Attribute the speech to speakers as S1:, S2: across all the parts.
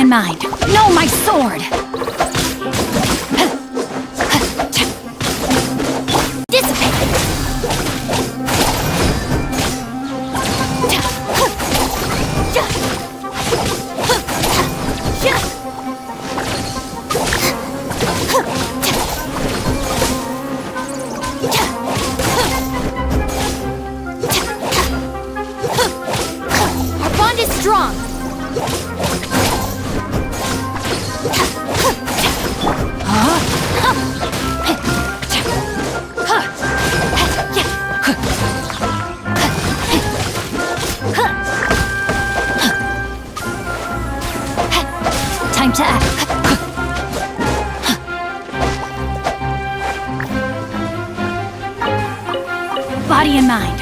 S1: in mind. No, my sword! Dissipate! Our bond is strong! Time to act. Body and mind.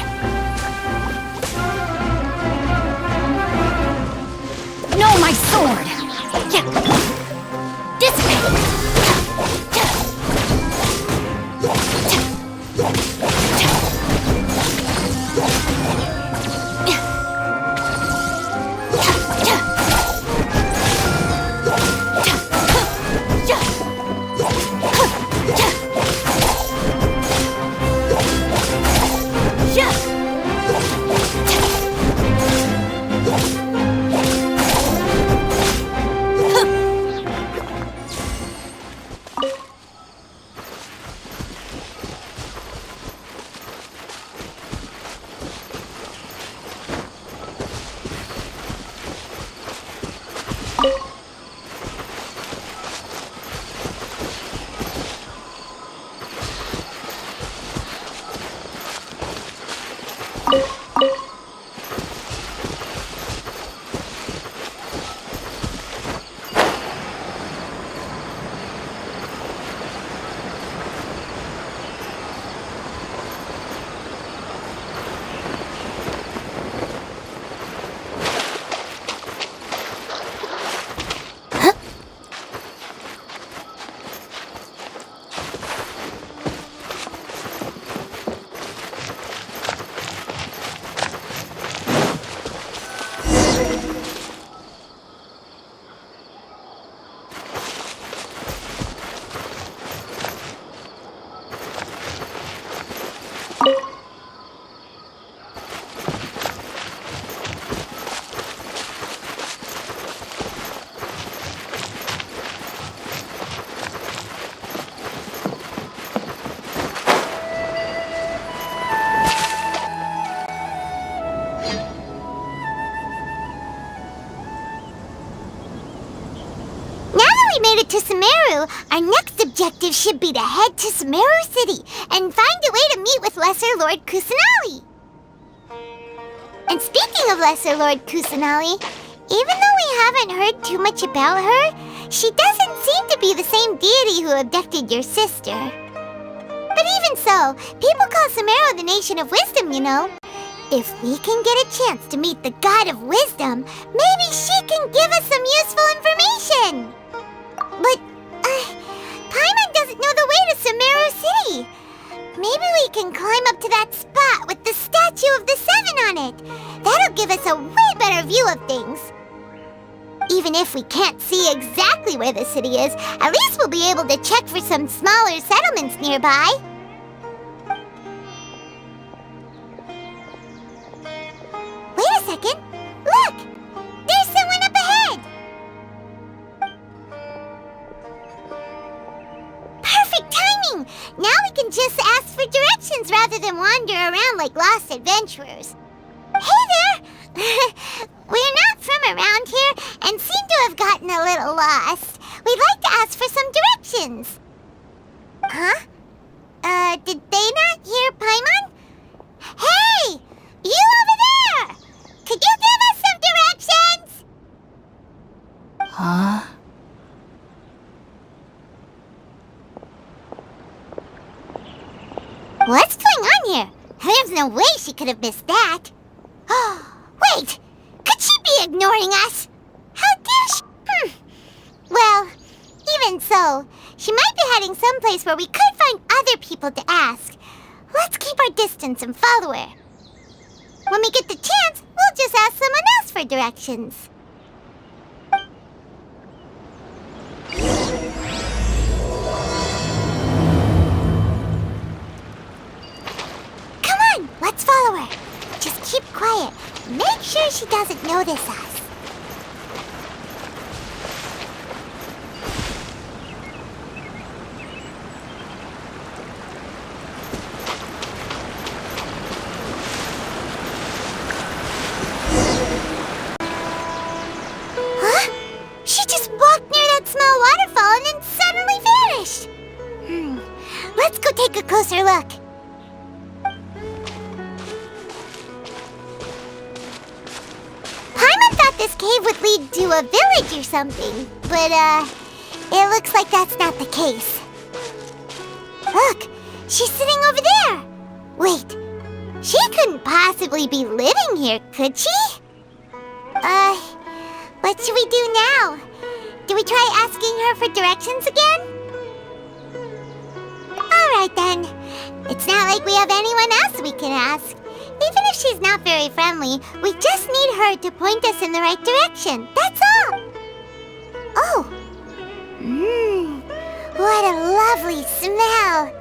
S1: No, my sword! Dissipate!
S2: To Sumeru, our next objective should be to head to Sumeru City and find a way to meet with Lesser Lord Kusanali. And speaking of Lesser Lord Kusanali, even though we haven't heard too much about her, she doesn't seem to be the same deity who abducted your sister. But even so, people call Sumeru the Nation of Wisdom, you know. If we can get a chance to meet the God of Wisdom, maybe she can give us some useful information. But, Paimon doesn't know the way to Sumeru City. Maybe we can climb up to that spot with the statue of the Seven on it. That'll give us a way better view of things. Even if we can't see exactly where the city is, at least we'll be able to check for some smaller settlements nearby. Wait a second. Look! There's someone up ahead! Perfect timing! Now we can just ask for directions rather than wander around like lost adventurers. Hey there! We're not from around here and seem to have gotten a little lost. We'd like to ask for some directions. Huh? Did they not hear Paimon? Hey! You over there! Could you give us some directions?
S1: Huh?
S2: What's going on here? There's no way she could have missed that. Wait! Could she be ignoring us? How dare she? Well, even so, she might be heading someplace where we could find other people to ask. Let's keep our distance and follow her. When we get the chance, we'll just ask someone else for directions. sure she doesn't notice us. Huh? She just walked near that small waterfall and then suddenly vanished. Let's go take a closer look. Paimon thought this cave would lead to a village or something, but it looks like that's not the case. Look, she's sitting over there. Wait, she couldn't possibly be living here, could she? What should we do now? Do we try asking her for directions again? Alright then. It's not like we have anyone else we can ask. Even if she's not very friendly, we just need her to point us in the right direction. That's all. Oh. What a lovely smell.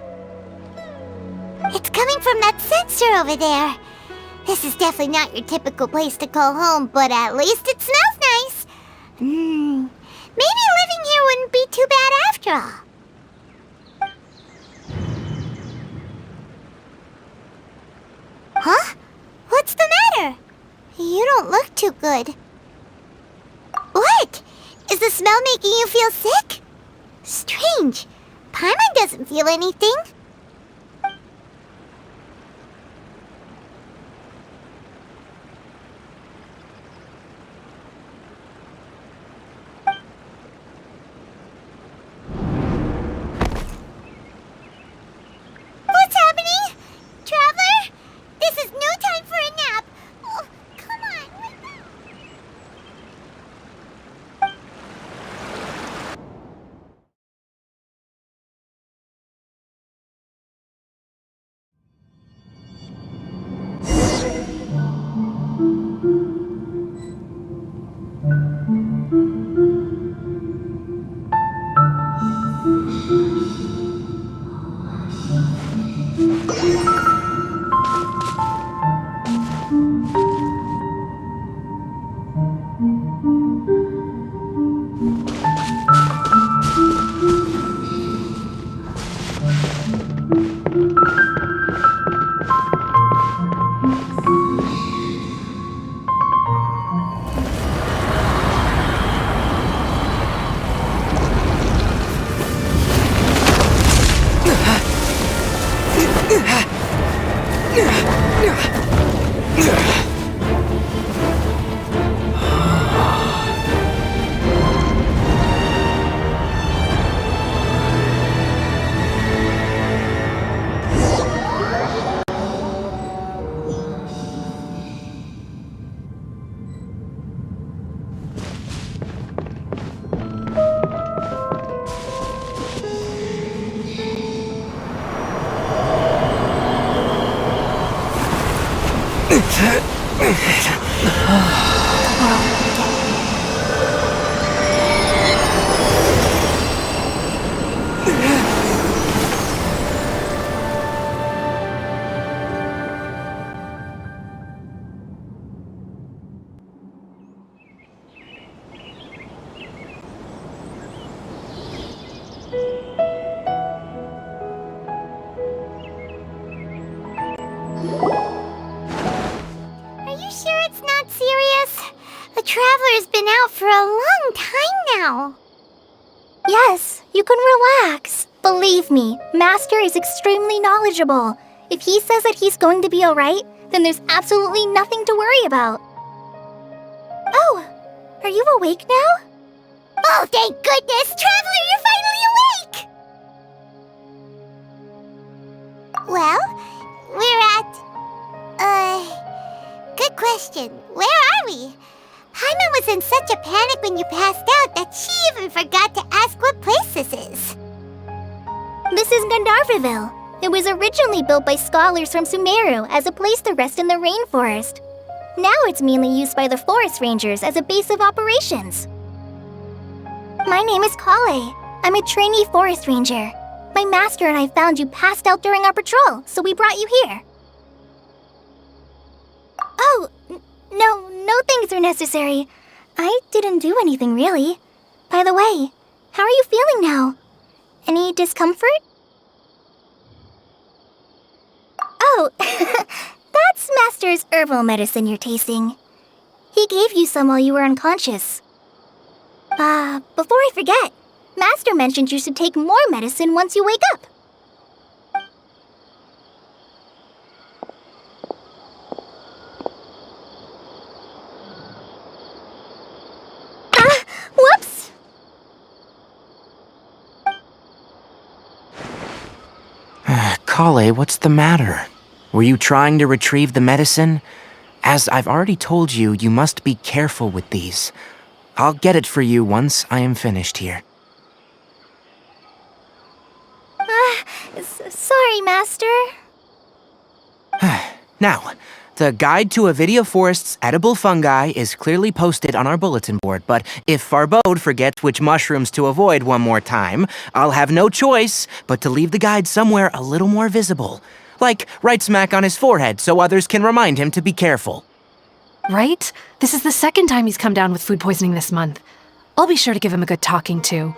S2: It's coming from that sensor over there. This is definitely not your typical place to call home, but at least it smells nice. Maybe living here wouldn't be too bad after all. Huh? What's the matter? You don't look too good. What? Is the smell making you feel sick? Strange. Paimon doesn't feel anything. What's happening? Traveler? This is no time for a nap. Oh, come on. Wake up. Traveler's been out for a long time now.
S3: Yes, you can relax. Believe me, Master is extremely knowledgeable. If he says that he's going to be alright, then there's absolutely nothing to worry about. Oh, are you awake now?
S2: Oh, thank goodness! Traveler, you're finally awake! Well, we're at... good question. Where are we? Paimon was in such a panic when you passed out that she even forgot to ask what place this is.
S3: This is Gandharvaville. It was originally built by scholars from Sumeru as a place to rest in the rainforest. Now it's mainly used by the forest rangers as a base of operations. My name is Kale. I'm a trainee forest ranger. My master and I found you passed out during our patrol, so we brought you here. Oh, No things are necessary. I didn't do anything really. By the way, how are you feeling now? Any discomfort? Oh, that's Master's herbal medicine you're tasting. He gave you some while you were unconscious. Before I forget, Master mentioned you should take more medicine once you wake up. Whoops!
S4: Kale, what's the matter? Were you trying to retrieve the medicine? As I've already told you, you must be careful with these. I'll get it for you once I am finished here.
S3: Sorry, Master.
S4: Now, the guide to Avidia Forest's edible fungi is clearly posted on our bulletin board, but if Farbode forgets which mushrooms to avoid one more time, I'll have no choice but to leave the guide somewhere a little more visible. Like right smack on his forehead so others can remind him to be careful.
S5: Right? This is the second time he's come down with food poisoning this month. I'll be sure to give him a good talking to.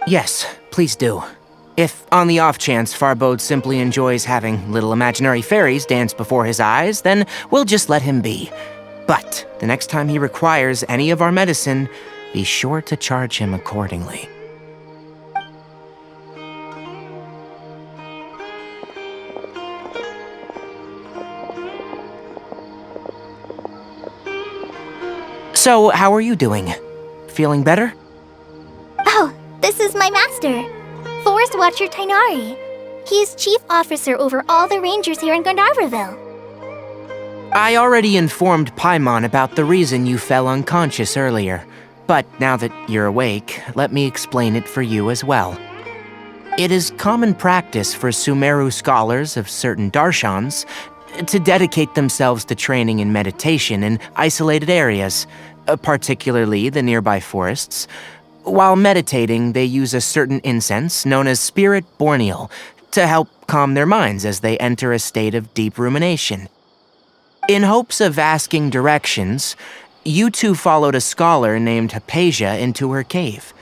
S4: Yes, please do. If, on the off chance, Farbode simply enjoys having little imaginary fairies dance before his eyes, then we'll just let him be. But the next time he requires any of our medicine, be sure to charge him accordingly. So, how are you doing? Feeling better?
S3: Oh, this is my master, Forest Watcher Tighnari. He is chief officer over all the rangers here in Gandharvaville.
S4: I already informed Paimon about the reason you fell unconscious earlier, but now that you're awake, let me explain it for you as well. It is common practice for Sumeru scholars of certain darshans to dedicate themselves to training in meditation in isolated areas, particularly the nearby forests. While meditating, they use a certain incense known as spirit borneal to help calm their minds as they enter a state of deep rumination. In hopes of asking directions, you two followed a scholar named Hypatia into her cave.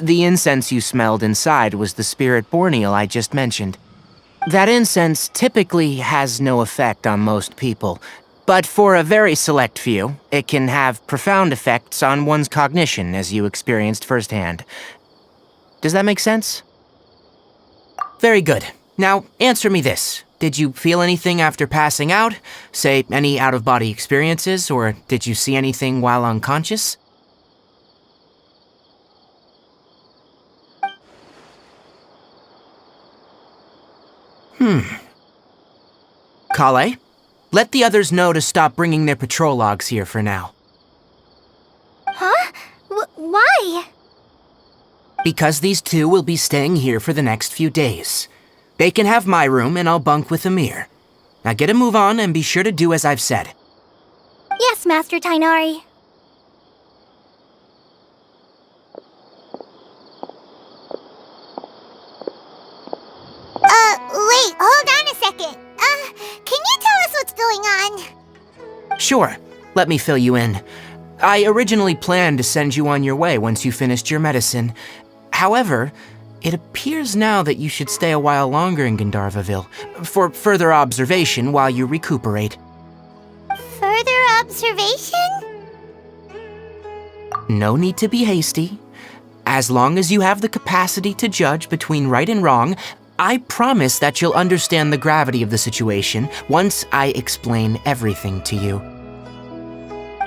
S4: The incense you smelled inside was the spirit borneal I just mentioned. That incense typically has no effect on most people, but for a very select few, it can have profound effects on one's cognition, as you experienced firsthand. Does that make sense? Very good. Now, answer me this. Did you feel anything after passing out? Say, any out-of-body experiences, or did you see anything while unconscious? Kale, let the others know to stop bringing their patrol logs here for now.
S3: Huh? Why?
S4: Because these two will be staying here for the next few days. They can have my room and I'll bunk with Amir. Now get a move on and be sure to do as I've said.
S3: Yes, Master Tighnari.
S2: Wait, hold on a second. Can you tell us what's going on?
S4: Sure, let me fill you in. I originally planned to send you on your way once you finished your medicine. However, it appears now that you should stay a while longer in Gandharvaville for further observation while you recuperate.
S2: Further observation?
S4: No need to be hasty. As long as you have the capacity to judge between right and wrong, I promise that you'll understand the gravity of the situation once I explain everything to you.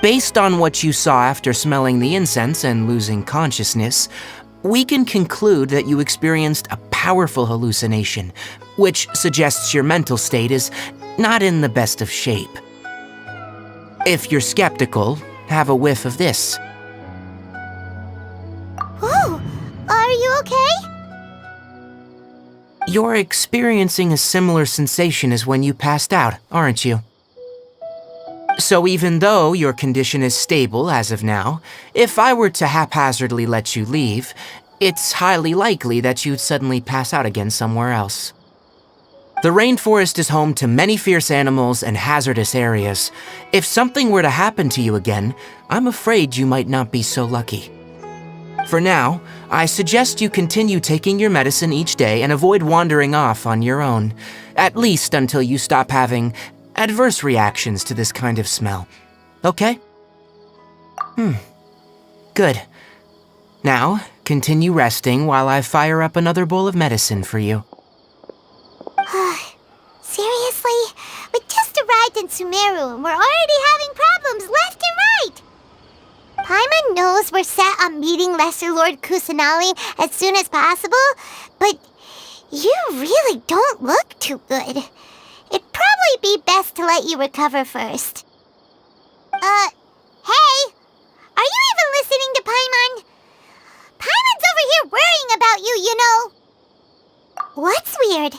S4: Based on what you saw after smelling the incense and losing consciousness, we can conclude that you experienced a powerful hallucination, which suggests your mental state is not in the best of shape. If you're skeptical, have a whiff of this.
S2: Whoa, are you okay?
S4: You're experiencing a similar sensation as when you passed out, aren't you? So even though your condition is stable as of now, if I were to haphazardly let you leave, it's highly likely that you'd suddenly pass out again somewhere else. The rainforest is home to many fierce animals and hazardous areas. If something were to happen to you again, I'm afraid you might not be so lucky. For now, I suggest you continue taking your medicine each day and avoid wandering off on your own, at least until you stop having adverse reactions to this kind of smell. Okay? Good. Now, continue resting while I fire up another bowl of medicine for you.
S2: Seriously? We just arrived in Sumeru and we're already having problems left and right! Paimon knows we're set on meeting Lesser Lord Kusanali as soon as possible, but you really don't look too good. It'd probably be best to let you recover first. Hey! Are you even listening to Paimon? Paimon's over here worrying about you, you know! What's weird?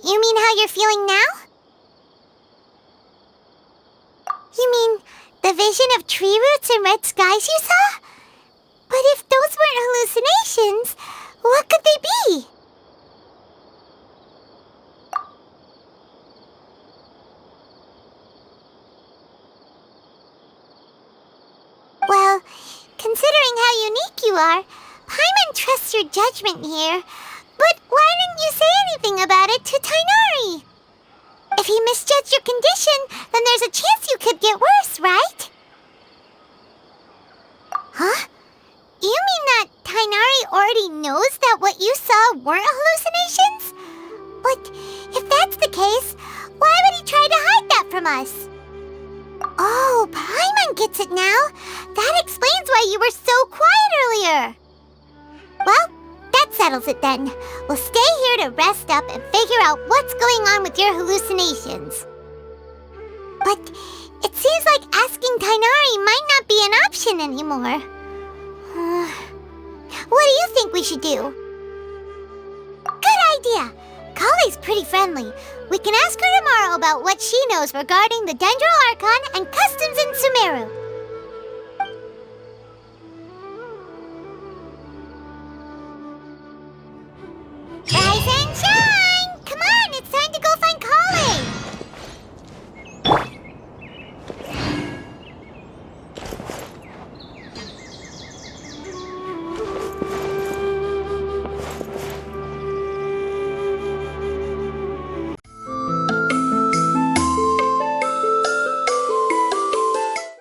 S2: You mean how you're feeling now? You mean the vision of tree roots and red skies you saw? But if those weren't hallucinations, what could they be? Well, considering how unique you are, Paimon trusts your judgment here. But why didn't you say anything about it to Tighnari? If he misjudged your condition, then there's a chance you could get worse, right? Huh? You mean that Tighnari already knows that what you saw weren't hallucinations? But if that's the case, why would he try to hide that from us? Oh, Paimon gets it now. That explains why you were so quiet earlier. Well, that settles it then. We'll stay here to rest up and figure out what's going on with your hallucinations. But it seems like asking Tighnari might not be an option anymore. What do you think we should do? Good idea! Kali's pretty friendly. We can ask her tomorrow about what she knows regarding the Dendro Archon and customs in Sumeru.